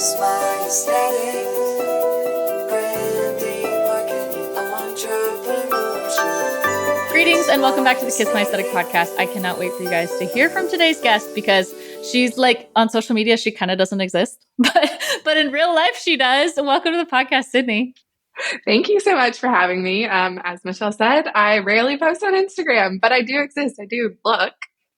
Smart aesthetic, branding, marketing, entrepreneurship. Greetings and welcome back to the Kiss My Aesthetic podcast. I cannot wait for you guys to hear from today's guest because she's like on social media, she kind of doesn't exist, but in real life she does. Welcome to the podcast, Sydney. Thank you so much for having me. As Michelle said, I rarely post on Instagram, but I do exist. I do look,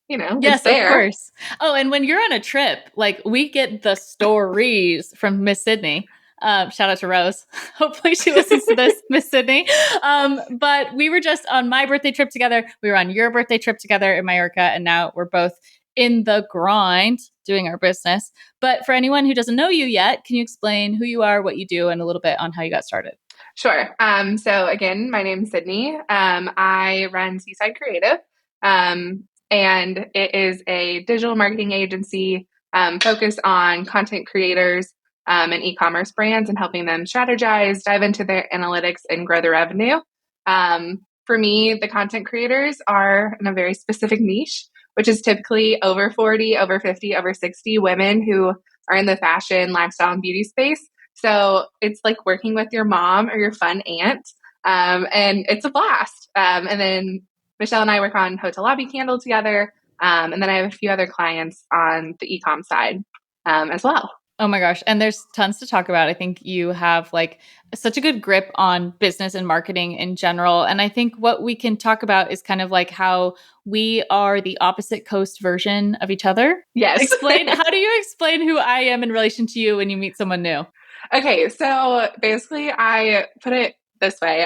Yes, it's there. Of course. Oh, and when you're on a trip, like we get the stories from Miss Sydney. Shout out to Rose. Hopefully she listens to this, Miss Sydney. But we were just on my birthday trip together. We were on your birthday trip together in Mallorca, and now we're both in the grind doing our business. But for anyone who doesn't know you yet, can you explain who you are, what you do, and a little bit on how you got started? Sure. So again, my name's Sydney. I run Seeside Creative, and it is a digital marketing agency focused on content creators and e-commerce brands and helping them strategize, dive into their analytics, and grow their revenue. For me, the content creators are in a very specific niche, which is typically over 40, over 50, over 60 women who are in the fashion, lifestyle, and beauty space. So it's like working with your mom or your fun aunt, and it's a blast. And then Michelle and I work on Hotel Lobby Candle together, and then I have a few other clients on the e-com side as well. Oh my gosh. And there's tons to talk about. I think you have like such a good grip on business and marketing in general. And I think what we can talk about is kind of like how we are the opposite coast version of each other. Yes. How do you explain who I am in relation to you when you meet someone new? Okay. So basically I put it this way.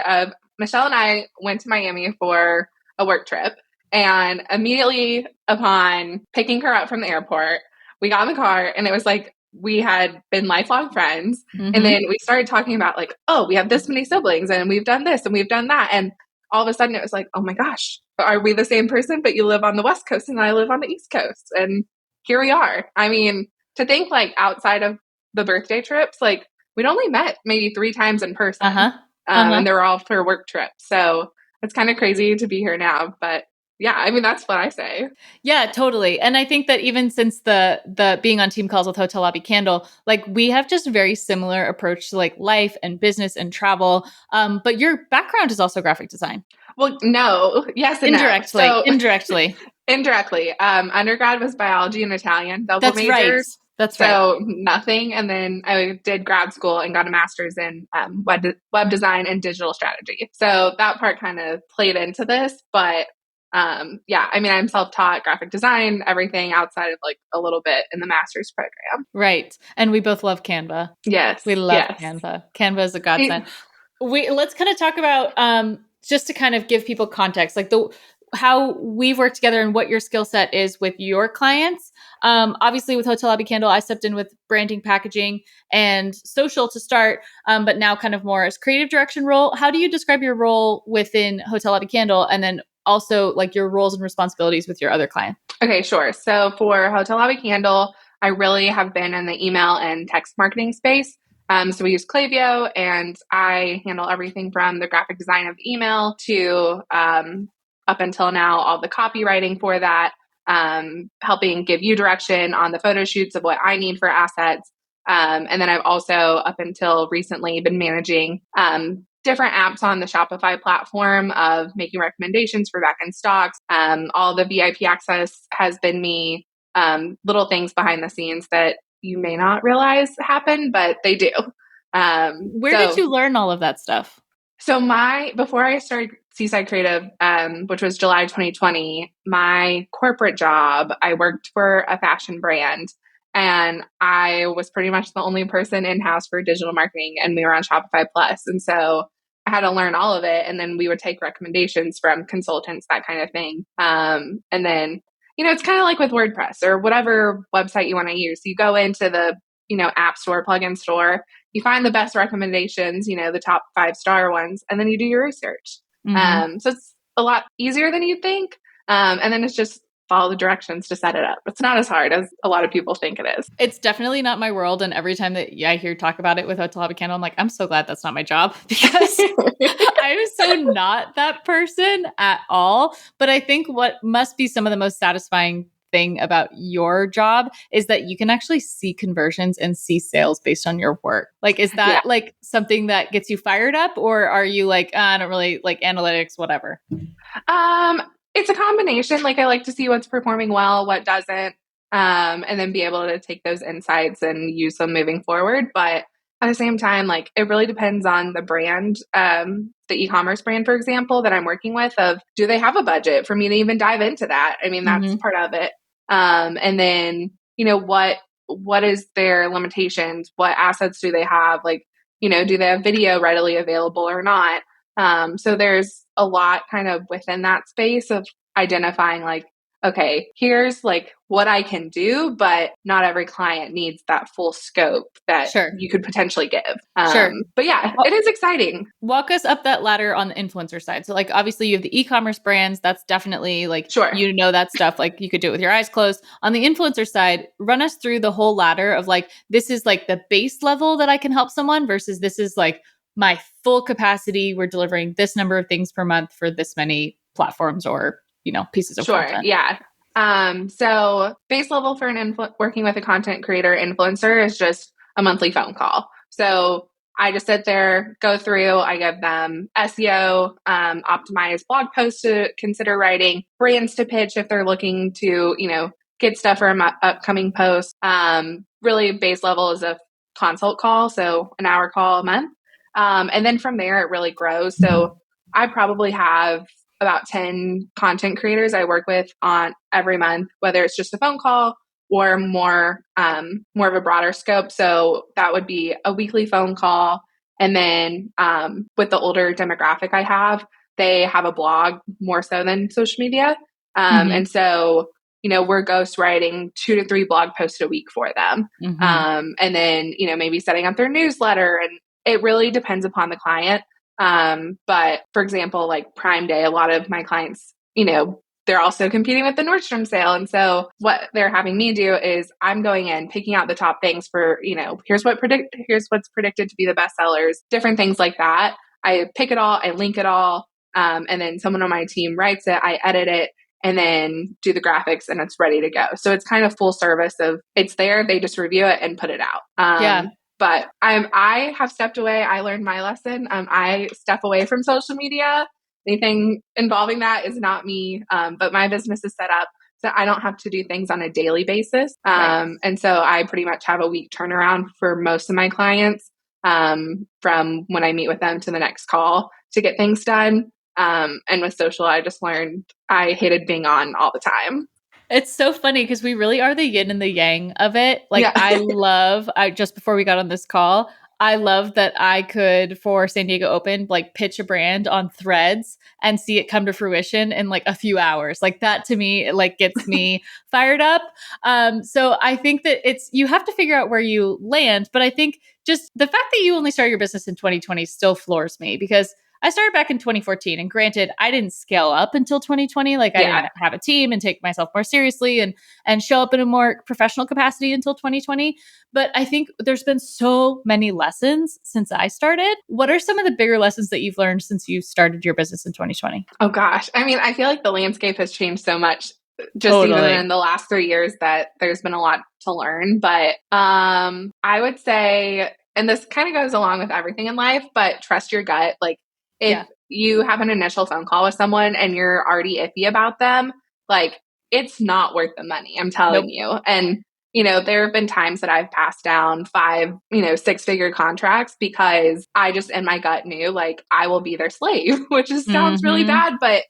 Michelle and I went to Miami for a work trip, and immediately upon picking her up from the airport, we got in the car and it was like, we had been lifelong friends. Mm-hmm. And then we started talking about like, oh, we have this many siblings and we've done this and we've done that. And all of a sudden it was like, oh my gosh, are we the same person? But you live on the West Coast and I live on the East Coast. And here we are. I mean, to think like outside of the birthday trips, like we'd only met maybe 3 times in person. And they were all for work trips. So it's kind of crazy to be here now, but yeah, I mean, that's what I say. Yeah, totally. And I think that even since the being on team calls with Hotel Lobby Candle, like we have just a very similar approach to like life and business and travel. But your background is also graphic design. Well, no. Yes and indirectly. No. So, indirectly. Indirectly. Undergrad was biology and Italian, double major. Right. That's right. So nothing. And then I did grad school and got a master's in web design and digital strategy. So that part kind of played into this, but yeah, I mean, I'm self-taught graphic design, everything outside of like a little bit in the master's program. Right. And we both love Canva. Yes. We love Canva. Canva is a godsend. Let's kind of talk about, just to kind of give people context, like how we've worked together and what your skill set is with your clients. Obviously with Hotel Lobby Candle, I stepped in with branding, packaging, and social to start, but now kind of more as creative direction role. How do you describe your role within Hotel Lobby Candle? And then also like your roles and responsibilities with your other clients? Okay, sure. So for Hotel Lobby Candle, I really have been in the email and text marketing space. So we use Klaviyo, and I handle everything from the graphic design of the email to up until now, all the copywriting for that, helping give you direction on the photo shoots of what I need for assets. And then I've also, up until recently, been managing different apps on the Shopify platform of making recommendations for back-end stocks. All the VIP access has been me, little things behind the scenes that you may not realize happen, but they do. Where did you learn all of that stuff? So before I started Seeside Creative, which was July 2020, my corporate job, I worked for a fashion brand, and I was pretty much the only person in-house for digital marketing, and we were on Shopify Plus. And so I had to learn all of it. And then we would take recommendations from consultants, that kind of thing. And then, it's kind of like with WordPress or whatever website you want to use. You go into the, app store, plugin store, you find the best recommendations, the top 5-star ones, and then you do your research. Mm-hmm. So it's a lot easier than you think. And then it's just follow the directions to set it up. It's not as hard as a lot of people think it is. It's definitely not my world. And every time that I hear talk about it with Hotel Lobby Candle, I'm like, I'm so glad that's not my job because I'm so not that person at all. But I think what must be some of the most satisfying thing about your job is that you can actually see conversions and see sales based on your work. Like, is that like something that gets you fired up, or are you like, I don't really like analytics, whatever? It's a combination. Like I like to see what's performing well, what doesn't, and then be able to take those insights and use them moving forward. But at the same time, like it really depends on the brand, the e-commerce brand, for example, that I'm working with. Of do they have a budget for me to even dive into that? I mean, that's part of it. And then what is their limitations? What assets do they have? Like do they have video readily available or not? So there's a lot kind of within that space of identifying like, okay, here's like what I can do, but not every client needs that full scope that you could potentially give. But yeah, it is exciting. Walk us up that ladder on the influencer side. So like, obviously you have the e-commerce brands. That's definitely like, that stuff. Like you could do it with your eyes closed. On the influencer side, run us through the whole ladder of like, this is like the base level that I can help someone versus this is like my full capacity. We're delivering this number of things per month for this many platforms or, pieces of content. Yeah. So base level for working with a content creator influencer is just a monthly phone call. So I just sit there, go through, I give them SEO, optimized blog posts to consider writing, brands to pitch if they're looking to, get stuff for an upcoming post. Really base level is a consult call. So an hour call a month. And then from there, it really grows. So I probably have about 10 content creators I work with on every month, whether it's just a phone call or more of a broader scope. So that would be a weekly phone call. And then with the older demographic I have, they have a blog more so than social media. And so, we're ghostwriting 2 to 3 blog posts a week for them. And then, maybe setting up their newsletter. And it really depends upon the client. But for example, like Prime Day, a lot of my clients, they're also competing with the Nordstrom sale. And so what they're having me do is I'm going in, picking out the top things for, here's what's predicted to be the best sellers, different things like that. I pick it all, I link it all. And then someone on my team writes it, I edit it, and then do the graphics and it's ready to go. So it's kind of full service of it's there. They just review it and put it out. But I have stepped away. I learned my lesson. I step away from social media. Anything involving that is not me. But my business is set up so I don't have to do things on a daily basis. And so I pretty much have a week turnaround for most of my clients from when I meet with them to the next call to get things done. And with social, I just learned I hated being on all the time. It's so funny because we really are the yin and the yang of it. Like I just before we got on this call, I love that I could for San Diego Open, like pitch a brand on Threads and see it come to fruition in like a few hours. Like that to me, it like gets me fired up. So I think that you have to figure out where you land. But I think just the fact that you only started your business in 2020 still floors me because I started back in 2014, and granted, I didn't scale up until 2020. Like I didn't have a team and take myself more seriously and show up in a more professional capacity until 2020. But I think there's been so many lessons since I started. What are some of the bigger lessons that you've learned since you started your business in 2020? Oh gosh. I mean, I feel like the landscape has changed so much just even in the last 3 years that there's been a lot to learn. But I would say, and this kind of goes along with everything in life, but trust your gut. Like, if you have an initial phone call with someone and you're already iffy about them, like it's not worth the money. I'm telling you. And, there have been times that I've passed down 5, 6-figure contracts because I just in my gut knew like I will be their slave, which sounds really bad. But,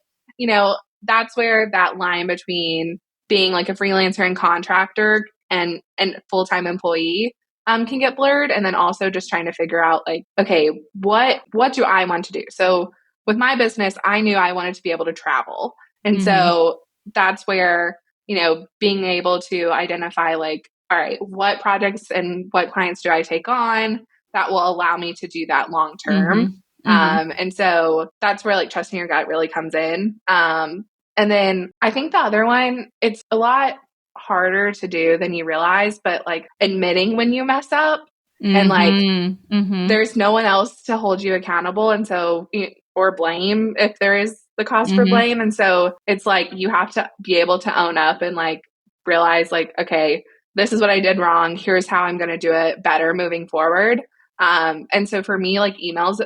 that's where that line between being like a freelancer and contractor and full-time employee can get blurred. And then also just trying to figure out like, okay, what do I want to do? So with my business, I knew I wanted to be able to travel. And so that's where, being able to identify like, all right, what projects and what clients do I take on that will allow me to do that long term? And so that's where like trusting your gut really comes in. And then I think the other one, it's a lot harder to do than you realize, but like admitting when you mess up and like there's no one else to hold you accountable. And so, or blame if there is the cause for blame. And so it's like, you have to be able to own up and like realize like, okay, this is what I did wrong. Here's how I'm going to do it better moving forward. And so for me, like emails,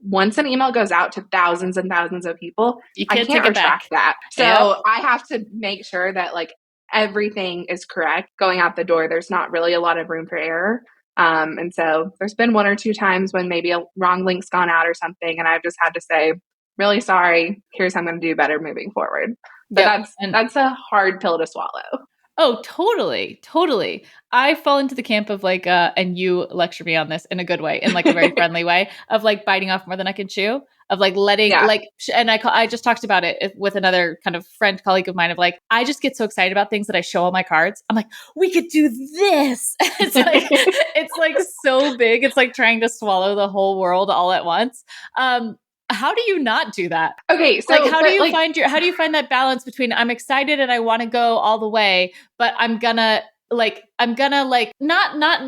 once an email goes out to thousands and thousands of people, I can't retract that. So I have to make sure that like everything is correct going out the door. There's not really a lot of room for error. And so there's been 1 or 2 times when maybe a wrong link's gone out or something, and I've just had to say, really sorry, here's how I'm going to do better moving forward. But that's a hard pill to swallow. Oh, totally. Totally. I fall into the camp of like, and you lecture me on this in a good way, in like a very friendly way, of like biting off more than I can chew, of like letting and I just talked about it with another kind of friend colleague of mine of like, I just get so excited about things that I show all my cards. I'm like, we could do this. It's like so big. It's like trying to swallow the whole world all at once. How do you not do that? Okay, so like, how do you find that balance between I'm excited and I want to go all the way, but I'm gonna not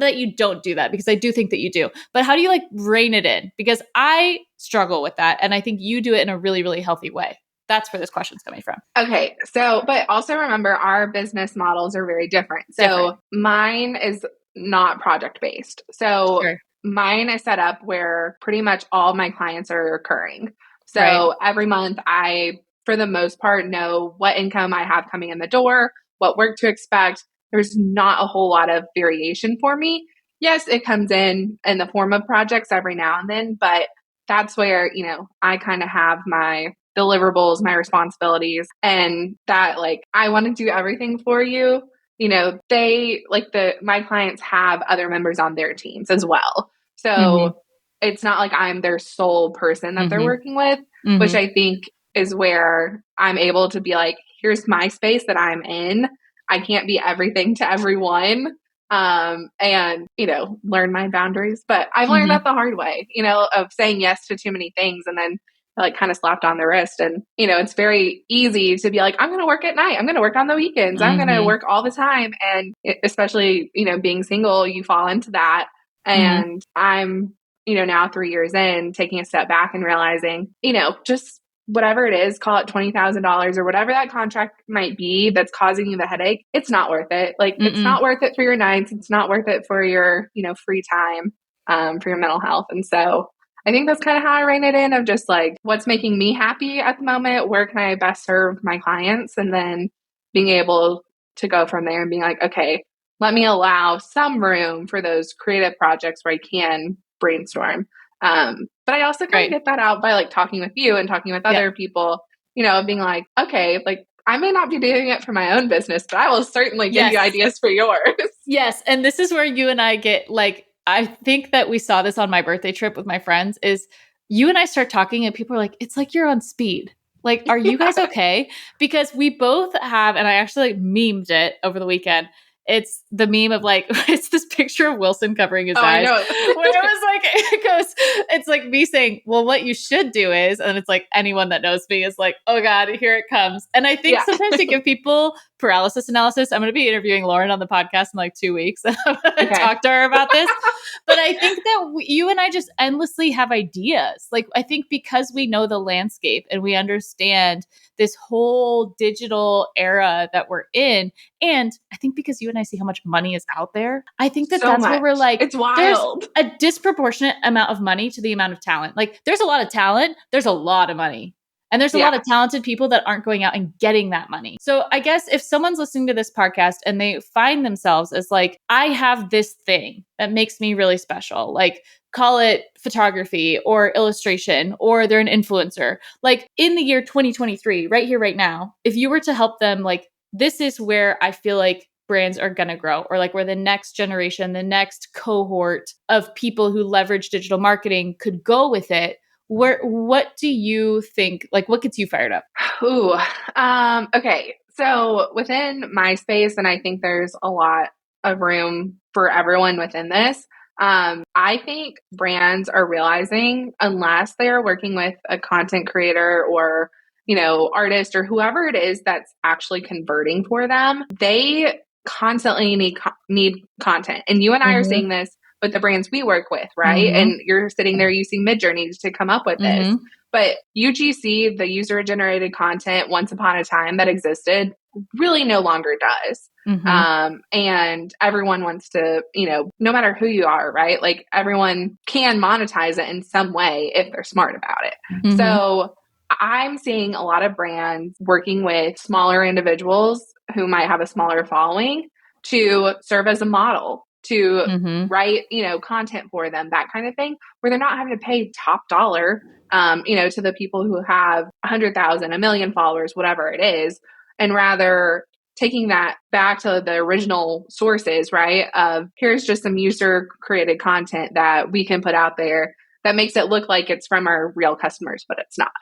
that you don't do that, because I do think that you do, but how do you like rein it in? Because I struggle with that, and I think you do it in a really, really healthy way. That's where this question's coming from. Okay, so but also remember our business models are very different. So mine is not project based. So mine is set up where pretty much all my clients are recurring. So every month I, for the most part, know what income I have coming in the door, what work to expect. There's not a whole lot of variation for me. Yes, it comes in the form of projects every now and then, but that's where, I kind of have my deliverables, my responsibilities, and that like, I want to do everything for you. They like my clients have other members on their teams as well. So it's not like I'm their sole person that they're working with, which I think is where I'm able to be like, here's my space that I'm in. I can't be everything to everyone. And, learn my boundaries, but I've learned that the hard way, of saying yes to too many things and then like kind of slapped on the wrist. And, it's very easy to be like, I'm going to work at night. I'm going to work on the weekends. I'm going to work all the time. And especially, being single, you fall into that. And I'm, now 3 years in, taking a step back and realizing, just whatever it is, call it $20,000 or whatever that contract might be that's causing you the headache. It's not worth it. Like it's not worth it for your nights. It's not worth it for your, free time, for your mental health. And so I think that's kind of how I rein it in, of just like, what's making me happy at the moment? Where can I best serve my clients? And then being able to go from there and being like, okay, let me allow some room for those creative projects where I can brainstorm. But I also kind of get that out by like talking with you and talking with other people, being like, okay, like I may not be doing it for my own business, but I will certainly give you ideas for yours. Yes. And this is where you and I get like, I think that we saw this on my birthday trip with my friends, is you and I start talking and people are like, it's like you're on speed. Like, are you guys okay? Because we both have, and I actually like memed it over the weekend. It's the meme of like, it's this picture of Wilson covering his eyes. I know. Where it was like, it's like me saying, well, what you should do is, and it's like anyone that knows me is like, oh God, here it comes. And I think sometimes to give people paralysis analysis, I'm going to be interviewing Lauren on the podcast in like 2 weeks. I'm going to talk to her about this. But I think that you and I just endlessly have ideas. Like, I think because we know the landscape and we understand this whole digital era that we're in. And I think because you and I see how much money is out there, I think that that's where we're like, it's wild. There's a disproportionate amount of money to the amount of talent. Like there's a lot of talent, there's a lot of money. And there's a lot of talented people that aren't going out and getting that money. So I guess if someone's listening to this podcast and they find themselves as like, I have this thing that makes me really special, like call it photography or illustration, or they're an influencer, like in the year 2023, right here, right now, if you were to help them, like, this is where I feel like brands are going to grow, or like where the next generation, the next cohort of people who leverage digital marketing could go with it. What do you think? Like, what gets you fired up? Okay. So within my space, and I think there's a lot of room for everyone within this. I think brands are realizing, unless they are working with a content creator or, artist or whoever it is that's actually converting for them, they constantly need content. And you and I are seeing this with the brands we work with, right? And you're sitting there using Midjourney to come up with this. But UGC, the user generated content once upon a time that existed, really no longer does. And everyone wants to, no matter who you are, right? Like everyone can monetize it in some way if they're smart about it. So I'm seeing a lot of brands working with smaller individuals who might have a smaller following to serve as a model, to write, content for them, that kind of thing, where they're not having to pay top dollar, to the people who have 100,000, a million followers, whatever it is, and rather taking that back to the original sources, right? Of here's just some user created content that we can put out there that makes it look like it's from our real customers, but it's not.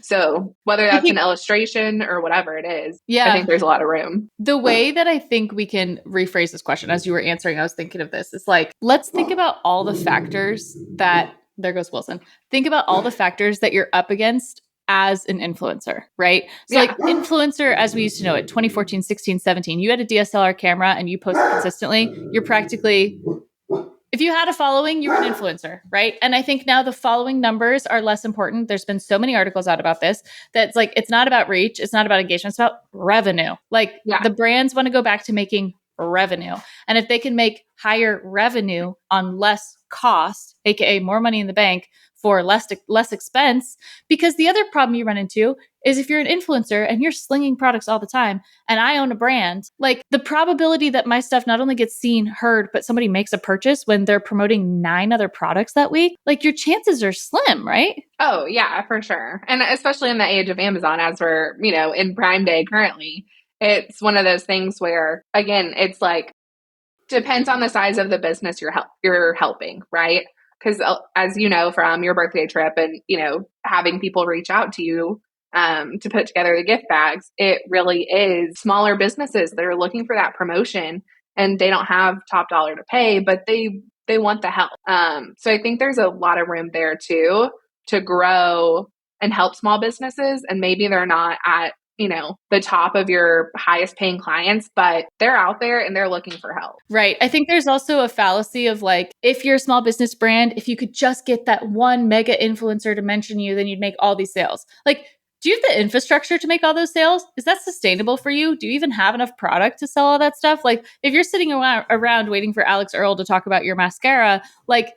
So whether that's an illustration or whatever it is, I think there's a lot of room. The way that I think we can rephrase this question as you were answering, I was thinking of this. It's like, let's think about all the factors that, there goes Wilson. Think about all the factors that you're up against as an influencer, right? So like influencer, as we used to know it, 2014, 16, 17, you had a DSLR camera and you posted consistently, you're practically, if you had a following, you were an influencer, right? And I think now the following numbers are less important. There's been so many articles out about this that's like, it's not about reach. It's not about engagement. It's about revenue. Like the brands want to go back to making revenue. And if they can make higher revenue on less cost, aka more money in the bank for less expense, because the other problem you run into is if you're an influencer and you're slinging products all the time, and I own a brand, like the probability that my stuff not only gets seen, heard, but somebody makes a purchase when they're promoting 9 other products that week, like your chances are slim, right? Oh yeah, for sure. And especially in the age of Amazon, as we're, in Prime Day currently, it's one of those things where, again, it's like, depends on the size of the business you're helping, right? Because as you know from your birthday trip and, having people reach out to you to put together the gift bags, it really is smaller businesses that are looking for that promotion and they don't have top dollar to pay, but they want the help. So I think there's a lot of room there too to grow and help small businesses. And maybe they're not at the top of your highest paying clients, but they're out there and they're looking for help. Right. I think there's also a fallacy of like, if you're a small business brand, if you could just get that one mega influencer to mention you, then you'd make all these sales. Like, do you have the infrastructure to make all those sales? Is that sustainable for you? Do you even have enough product to sell all that stuff? Like, if you're sitting around waiting for Alex Earl to talk about your mascara, like,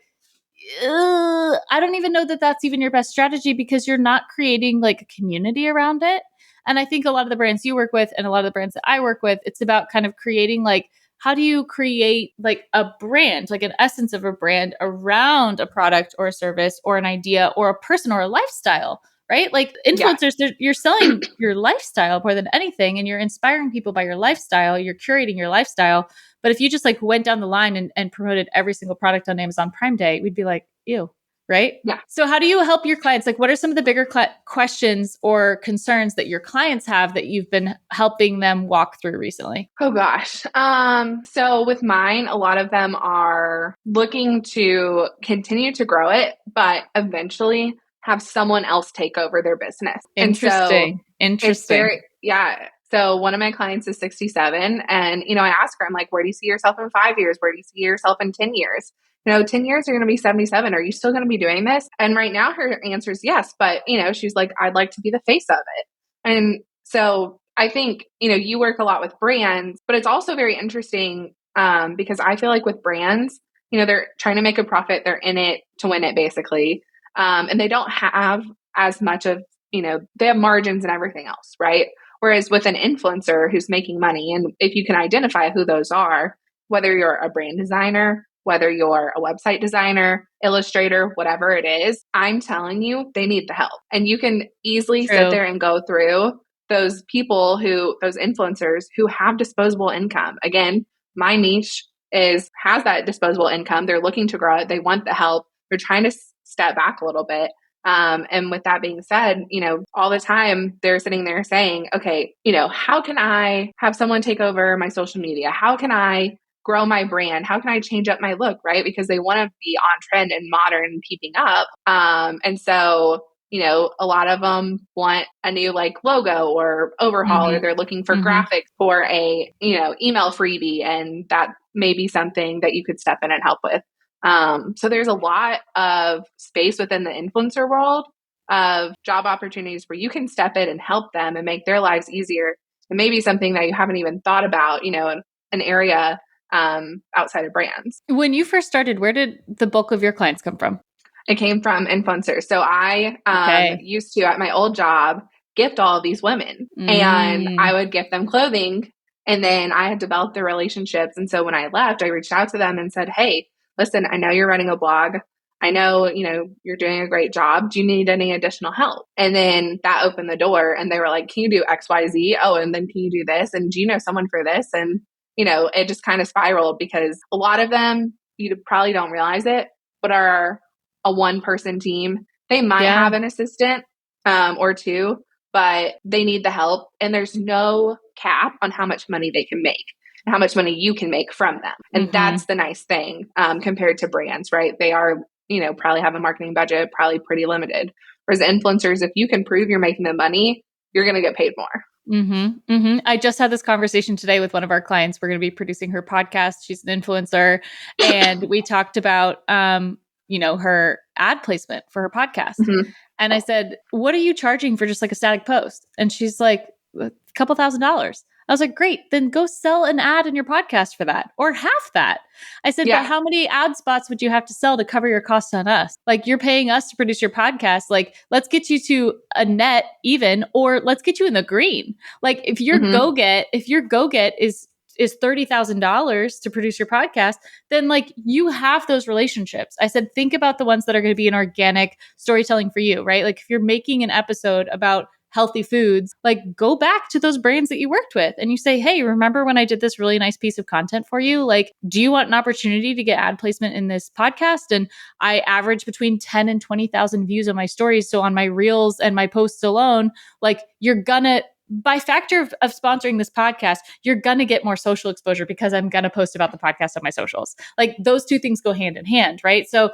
I don't even know that that's even your best strategy because you're not creating like a community around it. And I think a lot of the brands you work with and a lot of the brands that I work with, it's about kind of creating like, how do you create like a brand, like an essence of a brand around a product or a service or an idea or a person or a lifestyle, right? Like influencers, you're selling your lifestyle more than anything and you're inspiring people by your lifestyle. You're curating your lifestyle. But if you just like went down the line and promoted every single product on Amazon Prime Day, we'd be like, ew. Right? Yeah. So how do you help your clients? Like, what are some of the bigger questions or concerns that your clients have that you've been helping them walk through recently? Oh gosh. So with mine, a lot of them are looking to continue to grow it, but eventually have someone else take over their business. Interesting. It's very, So one of my clients is 67 and, I ask her, I'm like, where do you see yourself in 5 years? Where do you see yourself in 10 years? 10 years, you're going to be 77. Are you still going to be doing this? And right now her answer is yes. But, she's like, I'd like to be the face of it. And so I think, you work a lot with brands, but it's also very interesting because I feel like with brands, they're trying to make a profit. They're in it to win it, basically. And they don't have as much of, they have margins and everything else, right? Whereas with an influencer who's making money, and if you can identify who those are, whether you're a brand designer, whether you're a website designer, illustrator, whatever it is, I'm telling you, they need the help. And you can easily sit there and go through those people those influencers who have disposable income. Again, my niche has that disposable income. They're looking to grow it. They want the help. They're trying to step back a little bit. And with that being said, all the time they're sitting there saying, okay, how can I have someone take over my social media? How can I grow my brand? How can I change up my look? Right? Because they want to be on trend and modern and keeping up. And so, a lot of them want a new like logo or overhaul, or they're looking for graphics for a, email freebie. And that may be something that you could step in and help with. So there's a lot of space within the influencer world of job opportunities where you can step in and help them and make their lives easier. And maybe something that you haven't even thought about, an area outside of brands. When you first started, where did the bulk of your clients come from? It came from influencers. So I Okay. used to, at my old job, gift all of these women and I would gift them clothing. And then I had developed the relationships. And so when I left, I reached out to them and said, hey, listen, I know you're running a blog. I know, you're doing a great job. Do you need any additional help? And then that opened the door and they were like, can you do X, Y, Z? Oh, and then can you do this? And do you know someone for this? And, it just kind of spiraled because a lot of them, you probably don't realize it, but are a one-person team. They might have an assistant or two, but they need the help. And there's no cap on how much money they can make and how much money you can make from them. And that's the nice thing compared to brands, right? They are, probably have a marketing budget, probably pretty limited. Whereas influencers, if you can prove you're making the money, you're going to get paid more. I just had this conversation today with one of our clients. We're going to be producing her podcast. She's an influencer. And we talked about, her ad placement for her podcast. And I said, what are you charging for just like a static post? And she's like, a couple $1,000s. I was like, great, then go sell an ad in your podcast for that or half that. I said, but how many ad spots would you have to sell to cover your costs on us? Like you're paying us to produce your podcast. Like let's get you to a net even, or let's get you in the green. Like if your go get is $30,000 to produce your podcast, then like you have those relationships. I said, think about the ones that are going to be an organic storytelling for you, right? Like if you're making an episode about healthy foods, like go back to those brands that you worked with and you say, hey, remember when I did this really nice piece of content for you? Like, do you want an opportunity to get ad placement in this podcast? And I average between 10 and 20,000 views on my stories. So on my reels and my posts alone, like you're gonna, by factor of sponsoring this podcast, you're going to get more social exposure because I'm going to post about the podcast on my socials. Like those two things go hand in hand, right? So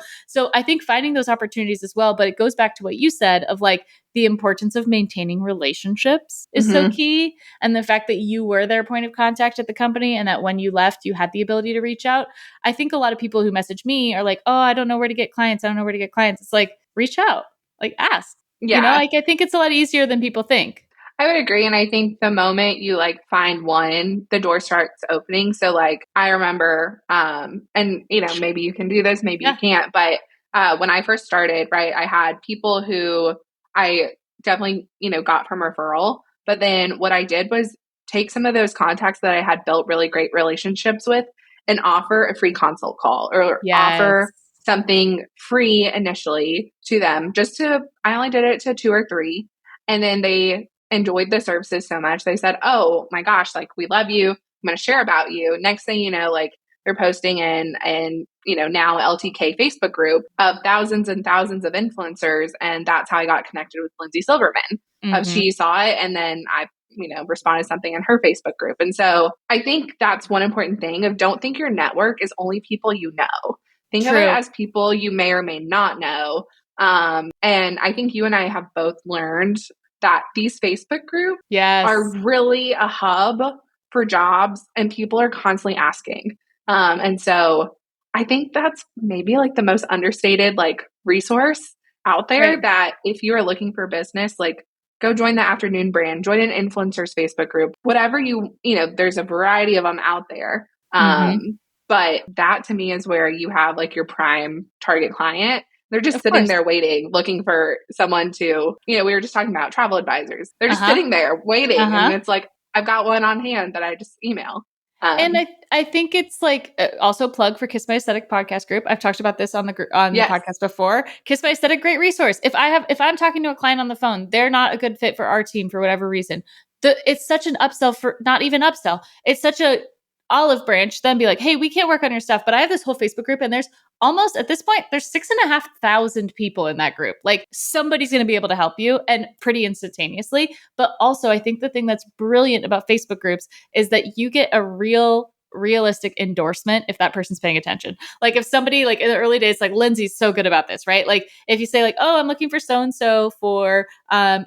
I think finding those opportunities as well, but it goes back to what you said of like the importance of maintaining relationships is so key. And the fact that you were their point of contact at the company and that when you left, you had the ability to reach out. I think a lot of people who message me are like, oh, I don't know where to get clients. I don't know where to get clients. It's like, reach out, like ask, like I think it's a lot easier than people think. I would agree. And I think the moment you like find one, the door starts opening. So like I remember, and maybe you can do this, maybe you can't, but when I first started, right, I had people who I definitely, got from referral. But then what I did was take some of those contacts that I had built really great relationships with and offer a free consult call or offer something free initially to them. I only did it to 2 or 3. And then they enjoyed the services so much. They said, oh my gosh, like we love you. I'm going to share about you. Next thing you know, like they're posting in now LTK Facebook group of thousands and thousands of influencers. And that's how I got connected with Lindsay Silverman. She saw it and then I, responded something in her Facebook group. And so I think that's one important thing of don't think your network is only people you know. Think of it as people you may or may not know. And I think you and I have both learned that these Facebook groups are really a hub for jobs and people are constantly asking. And so I think that's maybe like the most understated like resource out there that if you are looking for business, like go join the Afternoon Brand, join an influencers Facebook group, whatever there's a variety of them out there. But that to me is where you have like your prime target client. They're just sitting there waiting, looking for someone to, we were just talking about travel advisors. They're just sitting there waiting. And it's like, I've got one on hand that I just email. And I think it's like also plug for Kiss My Aesthetic podcast group. I've talked about this on the podcast before. Kiss My Aesthetic, great resource. If I'm talking to a client on the phone, they're not a good fit for our team for whatever reason. It's such an upsell for not even upsell. It's such a olive branch, then be like, hey, we can't work on your stuff, but I have this whole Facebook group and there's almost at this point, there's 6,500 people in that group. Like somebody's going to be able to help you and pretty instantaneously. But also I think the thing that's brilliant about Facebook groups is that you get a realistic endorsement if that person's paying attention. Like if somebody like in the early days, like Lindsay's so good about this, right? Like if you say like, oh, I'm looking for so-and-so for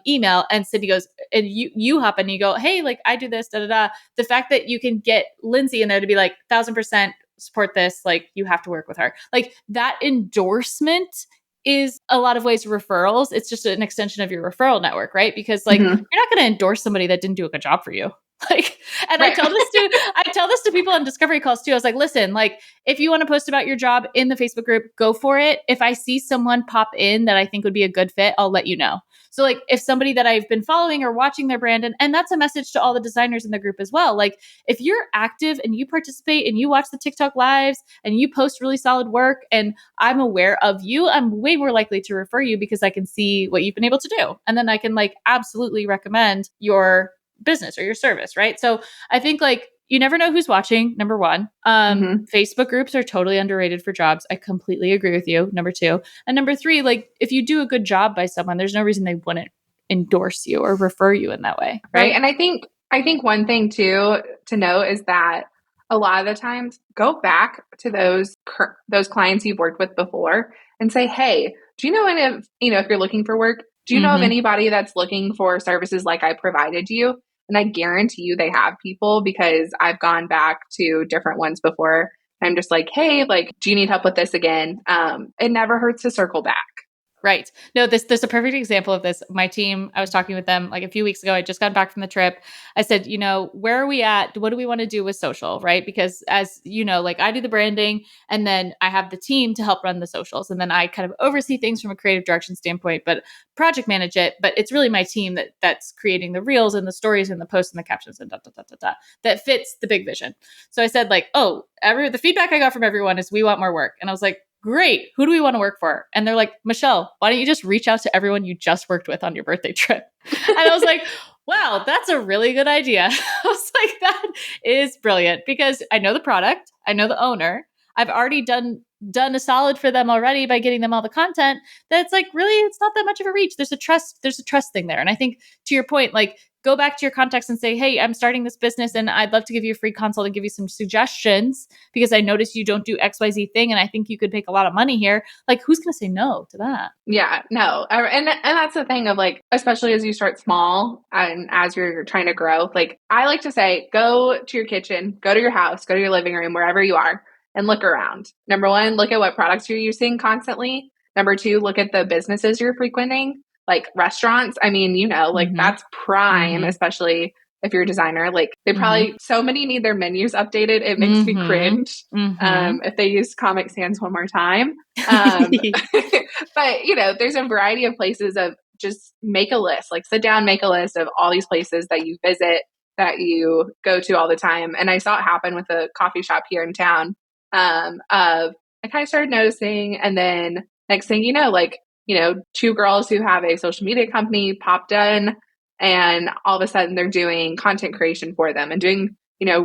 email and Sydney goes and you hop in and you go, hey, like I do this, the fact that you can get Lindsay in there to be like 1,000% support this, like you have to work with her. Like that endorsement is a lot of ways referrals. It's just an extension of your referral network, right? Because like, you're not going to endorse somebody that didn't do a good job for you. Like, and Right. I tell this to people on discovery calls too. I was like, listen, like, if you want to post about your job in the Facebook group, go for it. If I see someone pop in that I think would be a good fit, I'll let you know. So like, if somebody that I've been following or watching their brand, and that's a message to all the designers in the group as well. Like, if you're active and you participate and you watch the TikTok lives and you post really solid work and I'm aware of you, I'm way more likely to refer you because I can see what you've been able to do. And then I can like absolutely recommend your business or your service, right? So I think like, you never know who's watching, number one. Facebook groups are totally underrated for jobs. I completely agree with you, number two. And number three, like, if you do a good job by someone, there's no reason they wouldn't endorse you or refer you in that way, right? And I think one thing too to note is that a lot of the times, go back to those clients you've worked with before and say, hey, do you know any of, if you're looking for work, do you know of anybody that's looking for services like I provided you? And I guarantee you they have people, because I've gone back to different ones before. I'm just like, hey, like, do you need help with this again? It never hurts to circle back. Right. No, there's a perfect example of this. My team, I was talking with them like a few weeks ago. I just got back from the trip. I said, where are we at? What do we want to do with social? Right. Because as you know, like, I do the branding and then I have the team to help run the socials. And then I kind of oversee things from a creative direction standpoint, but project manage it. But it's really my team that's creating the reels and the stories and the posts and the captions and that fits the big vision. So I said like, the feedback I got from everyone is we want more work. And I was like, great. Who do we want to work for? And they're like, Michelle, why don't you just reach out to everyone you just worked with on your birthday trip? And I was like, wow, that's a really good idea. I was like, that is brilliant, because I know the product. I know the owner. I've already done a solid for them already by getting them all the content. That's like, really, it's not that much of a reach. There's a trust thing there. And I think, to your point, like, go back to your contacts and say, hey, I'm starting this business and I'd love to give you a free consult and give you some suggestions because I noticed you don't do XYZ thing and I think you could make a lot of money here. Like, who's going to say no to that? Yeah, no. And that's the thing of like, especially as you start small and as you're trying to grow, like, I like to say, go to your kitchen, go to your house, go to your living room, wherever you are, and look around. Number one, look at what products you're using constantly. Number two, look at the businesses you're frequenting, like restaurants. I mean, like, that's prime, especially if you're a designer. Like, they probably, so many need their menus updated. It makes me cringe if they use Comic Sans one more time. But, there's a variety of places of just make a list, like sit down, make a list of all these places that you visit, that you go to all the time. And I saw it happen with a coffee shop here in town. I kind of started noticing, and then next thing you know, like, two girls who have a social media company popped in, and all of a sudden they're doing content creation for them and doing,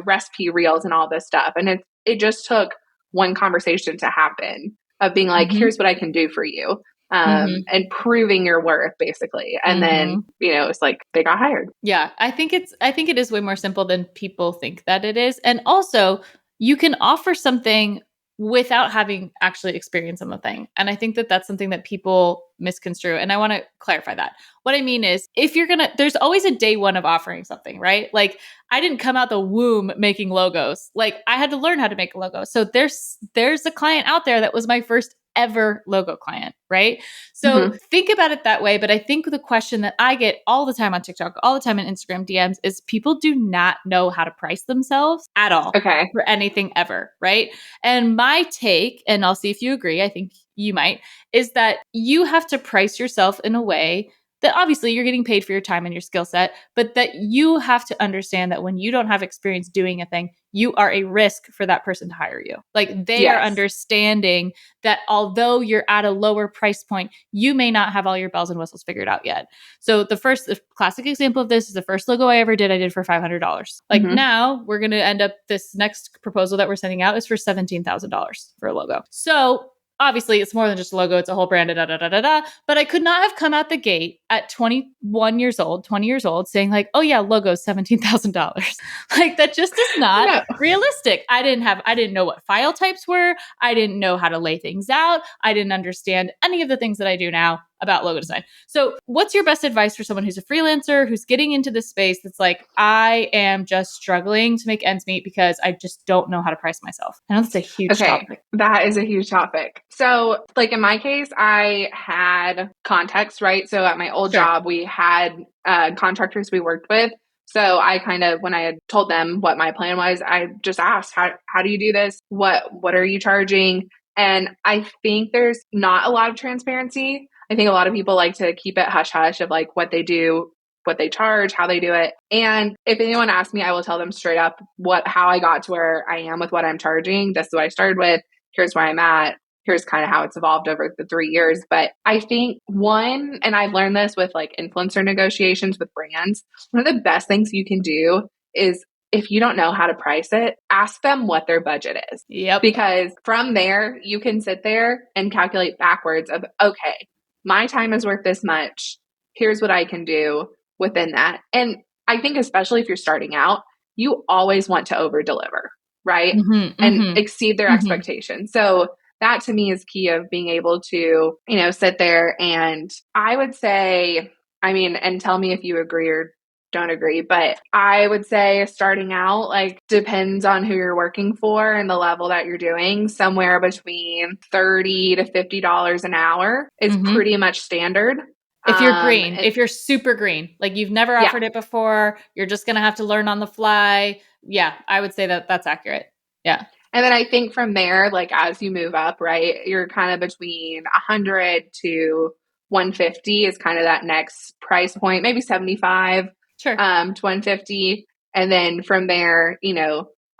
recipe reels and all this stuff. And it just took one conversation to happen of being like, here's what I can do for you. And proving your worth, basically. And then, it's like they got hired. Yeah. I think it is way more simple than people think that it is. And also, you can offer something without having actually experience on the thing. And I think that that's something that people misconstrue. And I want to clarify that. What I mean is, there's always a day one of offering something, right? Like, I didn't come out the womb making logos. Like, I had to learn how to make a logo. So there's a client out there that was my first ever logo client, right? So think about it that way. But I think the question that I get all the time on TikTok, all the time in Instagram DMs, is people do not know how to price themselves at all for anything ever, right? And my take, and I'll see if you agree, I think you might, is that you have to price yourself in a way that obviously you're getting paid for your time and your skill set, but that you have to understand that when you don't have experience doing a thing, you are a risk for that person to hire you. Like, they are understanding that although you're at a lower price point, you may not have all your bells and whistles figured out yet. So the classic example of this is the first logo I ever did, I did for $500. Like, now we're going to end up, this next proposal that we're sending out is for $17,000 for a logo. So obviously, it's more than just a logo. It's a whole brand, But I could not have come out the gate at 20 years old, saying like, oh yeah, logo's $17,000. Like, that just is not realistic. I didn't know what file types were. I didn't know how to lay things out. I didn't understand any of the things that I do now. about logo design. So what's your best advice for someone who's a freelancer, who's getting into this space that's like, I am just struggling to make ends meet because I just don't know how to price myself? I know that's a huge topic. That is a huge topic. So like in my case, I had context, right? So at my old job, we had contractors we worked with. So I kind of, when I had told them what my plan was, I just asked, how do you do this? What are you charging? And I think there's not a lot of transparency. I think a lot of people like to keep it hush hush of like what they do, what they charge, how they do it. And if anyone asks me, I will tell them straight up how I got to where I am with what I'm charging. This is what I started with. Here's where I'm at. Here's kind of how it's evolved over the 3 years. But I think one, and I've learned this with like influencer negotiations with brands, one of the best things you can do is if you don't know how to price it, ask them what their budget is. Yep. Because from there, you can sit there and calculate backwards of, okay, my time is worth this much. Here's what I can do within that. And I think especially if you're starting out, you always want to over deliver, right? And exceed their expectations. So that to me is key of being able to, sit there and I would say, and tell me if you agree or don't agree, but I would say starting out, like, depends on who you're working for and the level that you're doing. Somewhere between $30 to $50 an hour is pretty much standard. If you're green, if you're super green, like you've never offered it before, you're just going to have to learn on the fly. Yeah, I would say that that's accurate. Yeah. And then I think from there, like as you move up, right, you're kind of between 100 to 150 is kind of that next price point, maybe 75 to 150. And then from there,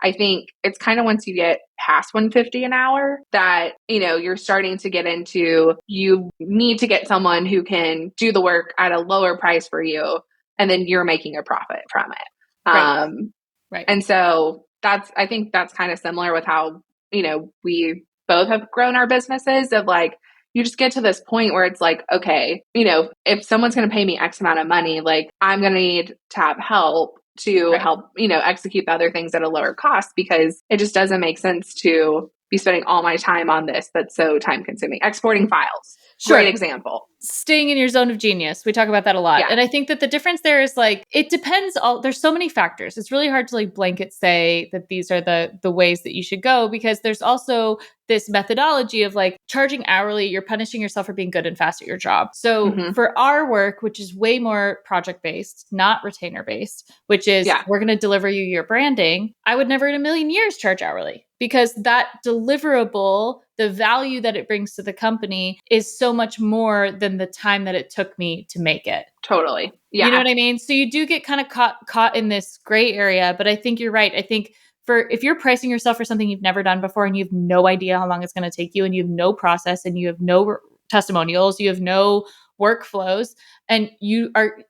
I think it's kind of once you get past 150 an hour that, you're starting to get into, you need to get someone who can do the work at a lower price for you. And then you're making a profit from it. Right. And so I think that's kind of similar with how, we both have grown our businesses of like, you just get to this point where it's like, okay, if someone's going to pay me X amount of money, like I'm going to need to have help to help, execute the other things at a lower cost because it just doesn't make sense to be spending all my time on this. That's so time consuming. Exporting files. Great example. Staying in your zone of genius. We talk about that a lot. And I think that the difference there is like, it depends. There's so many factors. It's really hard to like blanket say that these are the ways that you should go because there's also this methodology of like charging hourly, you're punishing yourself for being good and fast at your job. So for our work, which is way more project-based, not retainer-based, which is we're going to deliver you your branding, I would never in a million years charge hourly because that deliverable, the value that it brings to the company is so much more than the time that it took me to make it. Totally. Yeah. You know what I mean? So you do get kind of caught in this gray area, but I think you're right. I think if you're pricing yourself for something you've never done before and you have no idea how long it's going to take you and you have no process and you have no testimonials, you have no workflows, and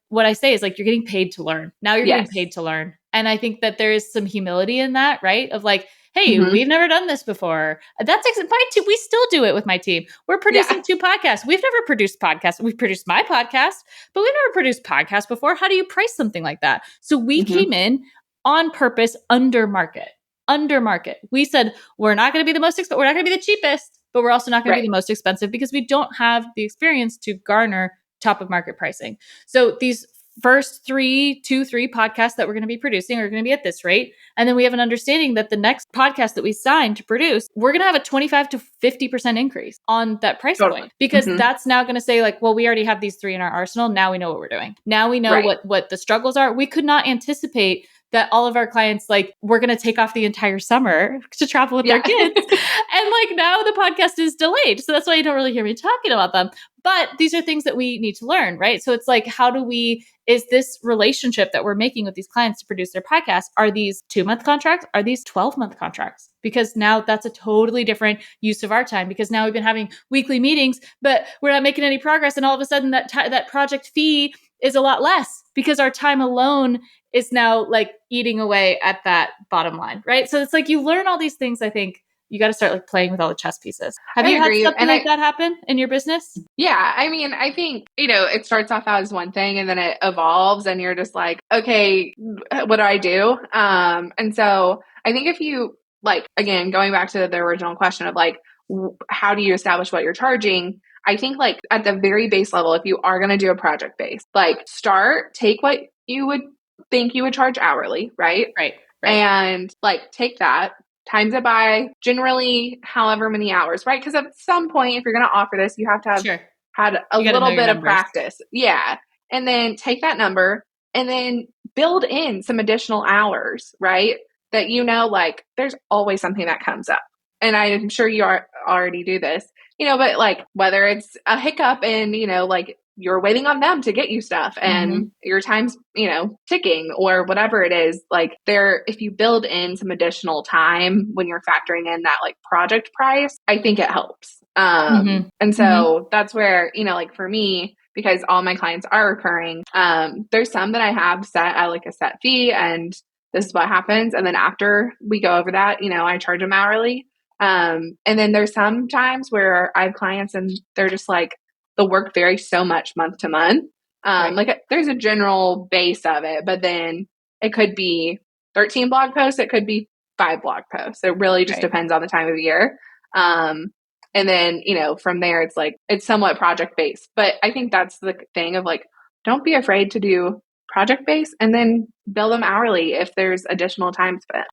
what I say is like, you're getting paid to learn. Now you're getting paid to learn. And I think that there is some humility in that, right? Of like, hey, we've never done this before. That's fine too. We still do it with my team. We're producing 2 podcasts. We've never produced podcasts. We've produced my podcast, but we've never produced podcasts before. How do you price something like that? So we came in on purpose under market. We said, we're not going to be the most expensive. We're not going to be the cheapest, but we're also not going to be the most expensive because we don't have the experience to garner top of market pricing. So these first 3 podcasts that we're going to be producing are going to be at this rate. And then we have an understanding that the next podcast that we sign to produce, we're going to have a 25 to 50% increase on that price point because that's now going to say like, well, we already have these 3 in our arsenal. Now we know what we're doing. Now we know what the struggles are. We could not anticipate that all of our clients, like, we're going to take off the entire summer to travel with their kids. And like now the podcast is delayed. So that's why you don't really hear me talking about them. But these are things that we need to learn, right? So it's like, is this relationship that we're making with these clients to produce their podcast, are these 2-month contracts? Are these 12-month contracts? Because now that's a totally different use of our time because now we've been having weekly meetings, but we're not making any progress. And all of a sudden that project fee is a lot less because our time alone is now like eating away at that bottom line, right? So it's like you learn all these things. I think you got to start like playing with all the chess pieces. Have you had something like that happen in your business? Yeah. I mean, I think, it starts off as one thing and then it evolves and you're just like, okay, what do I do? And so I think if you like, again, going back to the original question of like, how do you establish what you're charging? I think like at the very base level, if you are going to do a project base, like take what you would think you would charge hourly, right? Right. And like take that, times it by generally however many hours, right? Because at some point, if you're going to offer this, you have to have had a little bit of practice. Yeah. And then take that number and then build in some additional hours, right? That like there's always something that comes up. And I'm sure you already do this, but like whether it's a hiccup and, like you're waiting on them to get you stuff and your time's, ticking or whatever it is, like if you build in some additional time when you're factoring in that like project price, I think it helps. And so that's where, like for me, because all my clients are recurring, there's some that I have set at like a set fee and this is what happens. And then after we go over that, I charge them hourly. And then there's some times where I have clients and they're just like, the work varies so much month to month. Like there's a general base of it, but then it could be 13 blog posts. It could be 5 blog posts. It really just depends on the time of year. And then, from there, it's like, it's somewhat project based, but I think that's the thing of like, don't be afraid to do project based and then bill them hourly if there's additional time spent.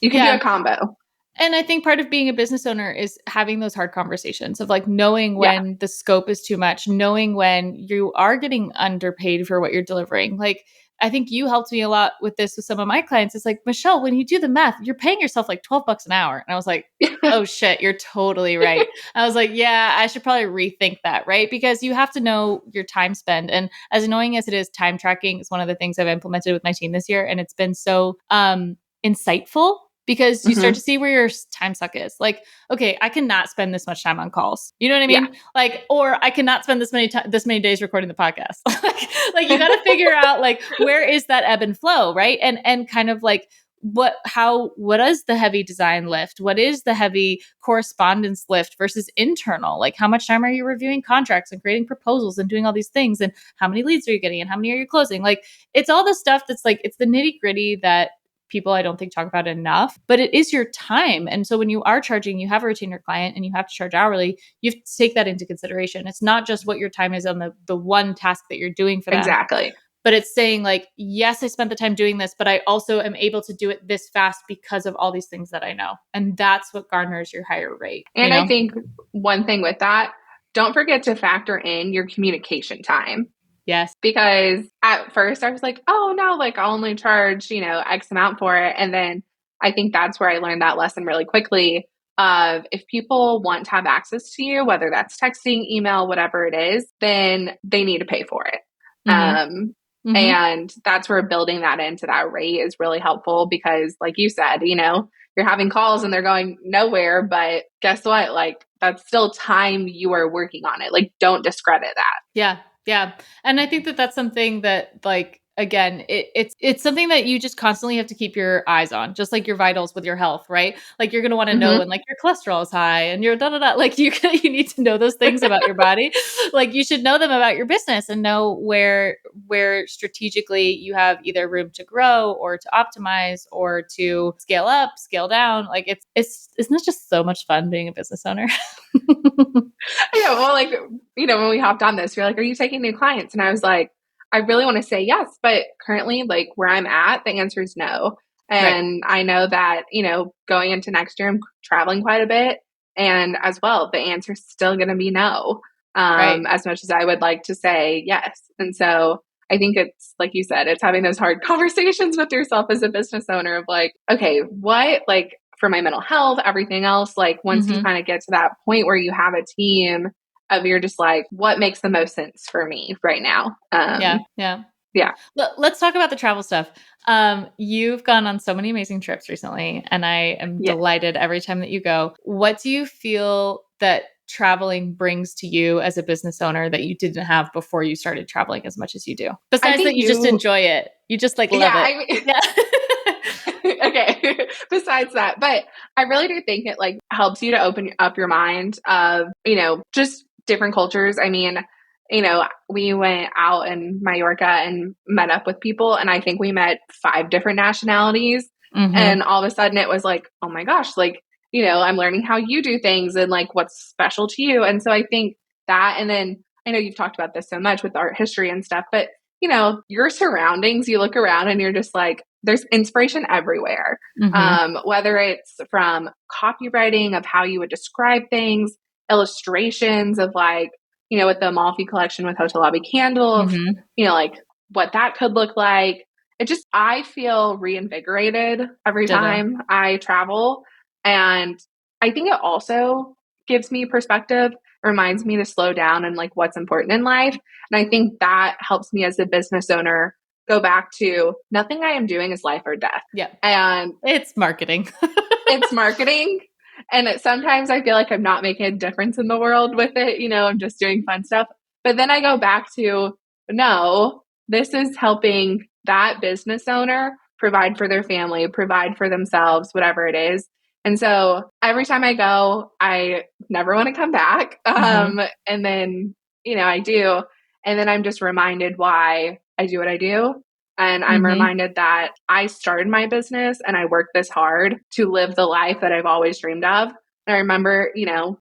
You can do a combo. And I think part of being a business owner is having those hard conversations of like knowing when the scope is too much, knowing when you are getting underpaid for what you're delivering. Like, I think you helped me a lot with this with some of my clients. It's like, Michelle, when you do the math, you're paying yourself like $12 an hour. And I was like, oh shit, you're totally right. I was like, yeah, I should probably rethink that, right? Because you have to know your time spent. And as annoying as it is, time tracking is one of the things I've implemented with my team this year. And it's been so insightful. Because you start to see where your time suck is. Like, okay, I cannot spend this much time on calls. You know what I mean? Yeah. Like, or I cannot spend this many days recording the podcast. like you got to figure out like where is that ebb and flow, right? And kind of like what is the heavy design lift? What is the heavy correspondence lift versus internal? Like, how much time are you reviewing contracts and creating proposals and doing all these things? And how many leads are you getting? And how many are you closing? Like, it's all the stuff that's like it's the nitty gritty that people I don't think talk about enough, but it is your time. And so when you are charging, you have a retainer client and you have to charge hourly, you have to take that into consideration. It's not just what your time is on the one task that you're doing for them. Exactly. But it's saying like, yes, I spent the time doing this, but I also am able to do it this fast because of all these things that I know. And that's what garners your higher rate. And I think one thing with that, don't forget to factor in your communication time. Yes. Because at first I was like, oh no, like I'll only charge, X amount for it. And then I think that's where I learned that lesson really quickly of if people want to have access to you, whether that's texting, email, whatever it is, then they need to pay for it. And that's where building that into that rate is really helpful because like you said, you're having calls and they're going nowhere, but guess what? Like that's still time you are working on it. Like don't discredit that. Yeah. Yeah. And I think that that's something that like, again, it's something that you just constantly have to keep your eyes on, just like your vitals with your health, right? Like you're going to want to know when like your cholesterol is high and your like you need to know those things about your body. Like you should know them about your business and know where strategically you have either room to grow or to optimize or to scale up, scale down. Like isn't it just so much fun being a business owner? Yeah. Well, like, when we hopped on this, you're like, are you taking new clients? And I was like, I really want to say yes, but currently like where I'm at, the answer is no. And I know that, going into next year, I'm traveling quite a bit. And as well, the answer is still going to be no, as much as I would like to say yes. And so I think it's like you said, it's having those hard conversations with yourself as a business owner of like, okay, what like for my mental health, everything else, like once you kind of get to that point where you have a team of you're just like, what makes the most sense for me right now? Yeah. Let's talk about the travel stuff. You've gone on so many amazing trips recently, and I am delighted every time that you go. What do you feel that traveling brings to you as a business owner that you didn't have before you started traveling as much as you do? Besides that, you just enjoy it. You just like love it. Okay. Besides that, but I really do think it like helps you to open up your mind of, just different cultures. I mean, we went out in Mallorca and met up with people, and I think we met 5 different nationalities. And all of a sudden it was like, oh my gosh, like, I'm learning how you do things and like what's special to you. And so I think that, and then I know you've talked about this so much with art history and stuff, but your surroundings, you look around and you're just like, there's inspiration everywhere. Whether it's from copywriting of how you would describe things, illustrations of like, with the Amalfi collection with Hotel Lobby Candle, like what that could look like. I feel reinvigorated every time I travel. And I think it also gives me perspective, reminds me to slow down and like what's important in life. And I think that helps me as a business owner go back to nothing I am doing is life or death. Yeah. And it's marketing. It's marketing. And sometimes I feel like I'm not making a difference in the world with it. I'm just doing fun stuff. But then I go back to, no, this is helping that business owner provide for their family, provide for themselves, whatever it is. And so every time I go, I never want to come back. And then, I do. And then I'm just reminded why I do what I do. And I'm reminded that I started my business and I worked this hard to live the life that I've always dreamed of. And I remember,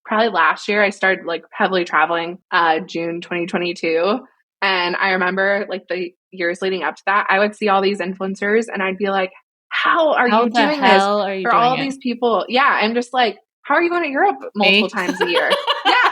probably last year I started like heavily traveling, June 2022. And I remember like the years leading up to that, I would see all these influencers and I'd be like, how are you doing this for all these people? Yeah. I'm just like, how are you going to Europe multiple times a year? Yeah.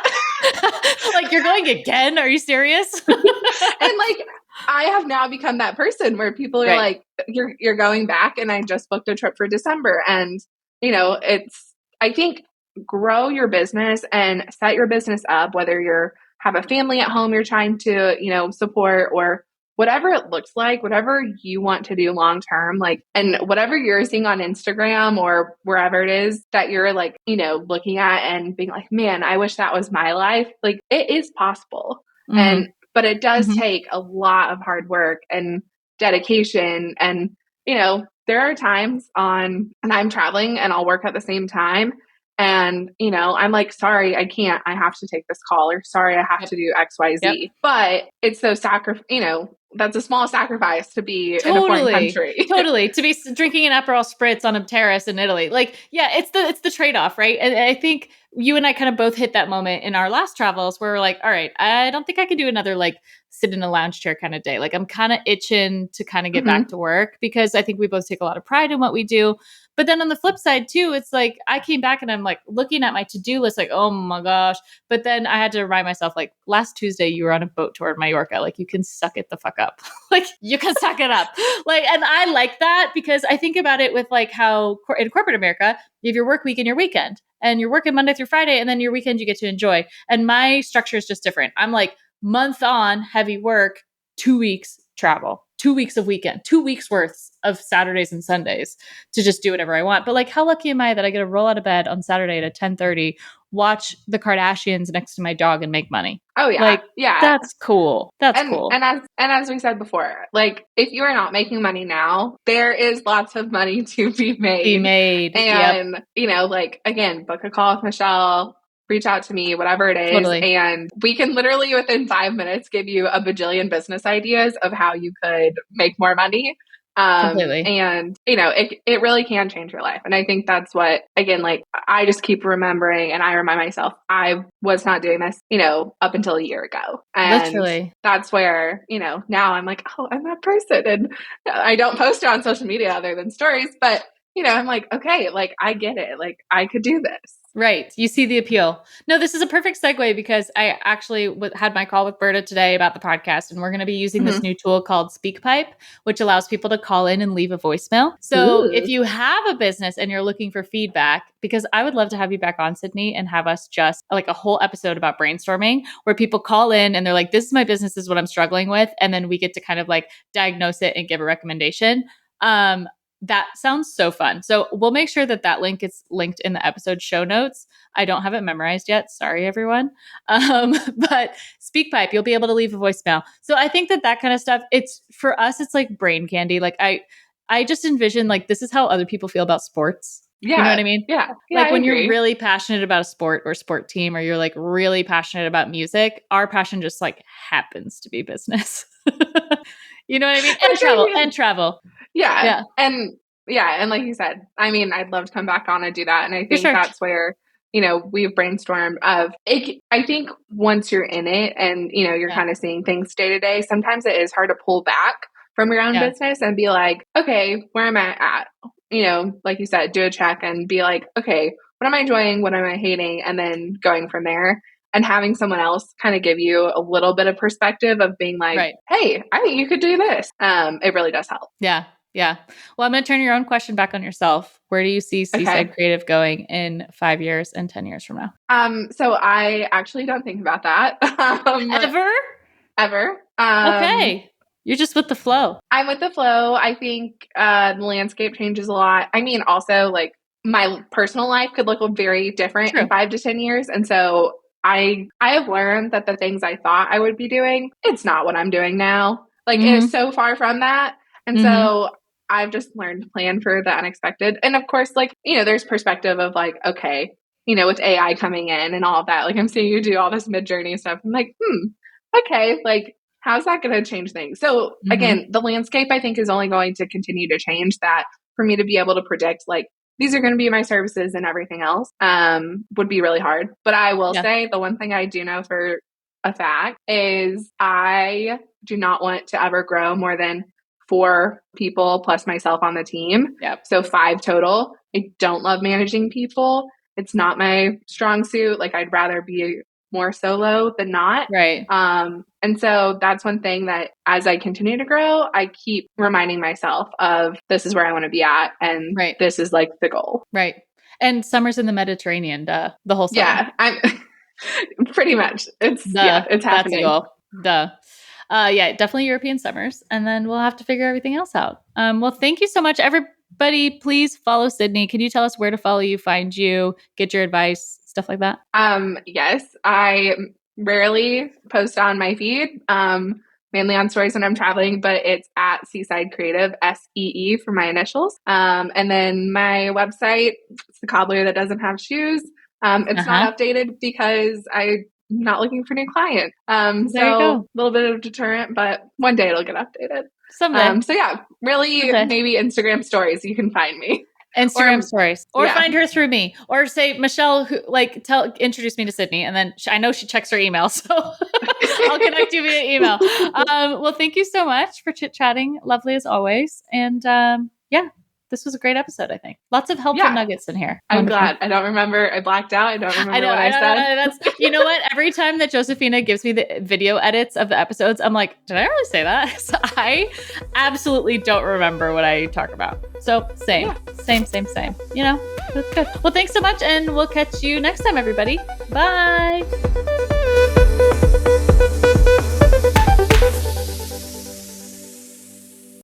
Like, you're going again? Are you serious? And like, I have now become that person where people are like, you're going back, and I just booked a trip for December. And, I think grow your business and set your business up, whether you're have a family at home you're trying to, support, or whatever it looks like, whatever you want to do long term, like, and whatever you're seeing on Instagram or wherever it is that you're like, looking at and being like, man, I wish that was my life. Like, it is possible. But it does take a lot of hard work and dedication. And, there are times and I'm traveling and I'll work at the same time. And, I'm like, sorry, I can't, I have to take this call, or sorry, I have to do XYZ. But it's those that's a small sacrifice to be in a foreign country. Totally. To be drinking an Aperol Spritz on a terrace in Italy. Like, yeah, it's the trade-off, right? And I think you and I kind of both hit that moment in our last travels where we're like, all right, I don't think I could do another like sit in a lounge chair kind of day. Like, I'm kind of itching to kind of get back to work, because I think we both take a lot of pride in what we do. But then on the flip side too, it's like I came back and I'm like looking at my to-do list, like, oh my gosh. But then I had to remind myself, like, last Tuesday you were on a boat tour in Mallorca. Like, you can suck it the fuck up. Like, you can suck it up. Like, and I like that, because I think about it with like how in corporate America, you have your work week and your weekend, and you're working Monday through Friday, and then your weekend you get to enjoy. And my structure is just different. I'm like month on heavy work, 2 weeks travel, 2 weeks of weekend, 2 weeks worth of Saturdays and Sundays to just do whatever I want. But like, how lucky am I that I get to roll out of bed on Saturday at 10:30, watch the Kardashians next to my dog, and make money? Oh yeah. Like, yeah. That's cool. That's cool. And as we said before, like, if you are not making money now, there is lots of money to be made. And, like, again, book a call with Michelle, reach out to me, whatever it is. Totally. And we can literally within 5 minutes give you a bajillion business ideas of how you could make more money. Completely. And, it really can change your life. And I think that's what, again, like, I just keep remembering, and I remind myself, I was not doing this, up until a year ago. And literally, that's where, now I'm like, oh, I'm that person. And I don't post it on social media other than stories, but, I'm like, okay, like, I get it. Like, I could do this. Right. You see the appeal. No, this is a perfect segue, because I actually had my call with Berta today about the podcast, and we're going to be using this new tool called SpeakPipe, which allows people to call in and leave a voicemail. So if you have a business and you're looking for feedback, because I would love to have you back on, Sydney, and have us just like a whole episode about brainstorming where people call in and they're like, this is my business, this is what I'm struggling with. And then we get to kind of like diagnose it and give a recommendation. That sounds so fun. So we'll make sure that link is linked in the episode show notes. I don't have it memorized yet. Sorry, everyone. But SpeakPipe, you'll be able to leave a voicemail. So I think that kind of stuff, it's for us, it's like brain candy. Like I just envision like, this is how other people feel about sports. Yeah. You know what I mean? Yeah. Like when you're really passionate about a sport or sport team, or you're like really passionate about music, our passion just like happens to be business. You know what I mean? And travel. Yeah. And Yeah. And like you said, I mean, I'd love to come back on and do that. And I think sure. that's where, we've brainstormed of it. I think once you're in it and, you're kind of seeing things day to day, sometimes it is hard to pull back from your own business and be like, okay, where am I at? Like you said, do a check and be like, okay, what am I enjoying? What am I hating? And then going from there. And having someone else kind of give you a little bit of perspective of being like, hey, I think you could do this. It really does help. Yeah. Yeah. Well, I'm going to turn your own question back on yourself. Where do you see Seeside Creative going in 5 years and 10 years from now? So I actually don't think about that. Ever. Okay. You're just with the flow. I'm with the flow. I think the landscape changes a lot. I mean, also like my personal life could look very different in 5 to 10 years. And so I have learned that the things I thought I would be doing, it's not what I'm doing now. Like it is so far from that. And so I've just learned to plan for the unexpected. And of course, like, there's perspective of like, okay, with AI coming in and all of that, like I'm seeing you do all this mid-journey stuff. I'm like, okay, like, how's that going to change things? So again, the landscape I think is only going to continue to change that for me to be able to predict like, these are going to be my services and everything else would be really hard. But I will say the one thing I do know for a fact is I do not want to ever grow more than 4 people plus myself on the team. So 5 total. I don't love managing people. It's not my strong suit. Like I'd rather be more solo than not. Right. And so that's one thing that as I continue to grow, I keep reminding myself of this is where I want to be at. And this is like the goal. Right. And summer's in the Mediterranean, the whole summer. Yeah. I'm pretty much. It's happening. That's a goal. Yeah, definitely European summers. And then we'll have to figure everything else out. Well, thank you so much. Everybody, please follow Sydney. Can you tell us where to follow you, find you, get your advice, stuff like that? Yes, I rarely post on my feed, mainly on stories when I'm traveling, but it's at Seeside Creative, SEE for my initials. And then my website, it's the cobbler that doesn't have shoes. It's not updated because I'm not looking for new clients. So a little bit of deterrent, but one day it'll get updated. Someday. So yeah, really maybe Instagram stories, you can find me. Instagram stories, or find her through me, or say Michelle, who introduce me to Sydney, and then I know she checks her email, so I'll connect you via email. Well, thank you so much for chit chatting, lovely as always, and this was a great episode. I think lots of helpful nuggets in here. I'm glad. I don't remember. I blacked out. I don't remember what I said. You know what? Every time that Josephina gives me the video edits of the episodes, I'm like, did I really say that? So I absolutely don't remember what I talk about. So same. That's good. Well, thanks so much, and we'll catch you next time, everybody. Bye.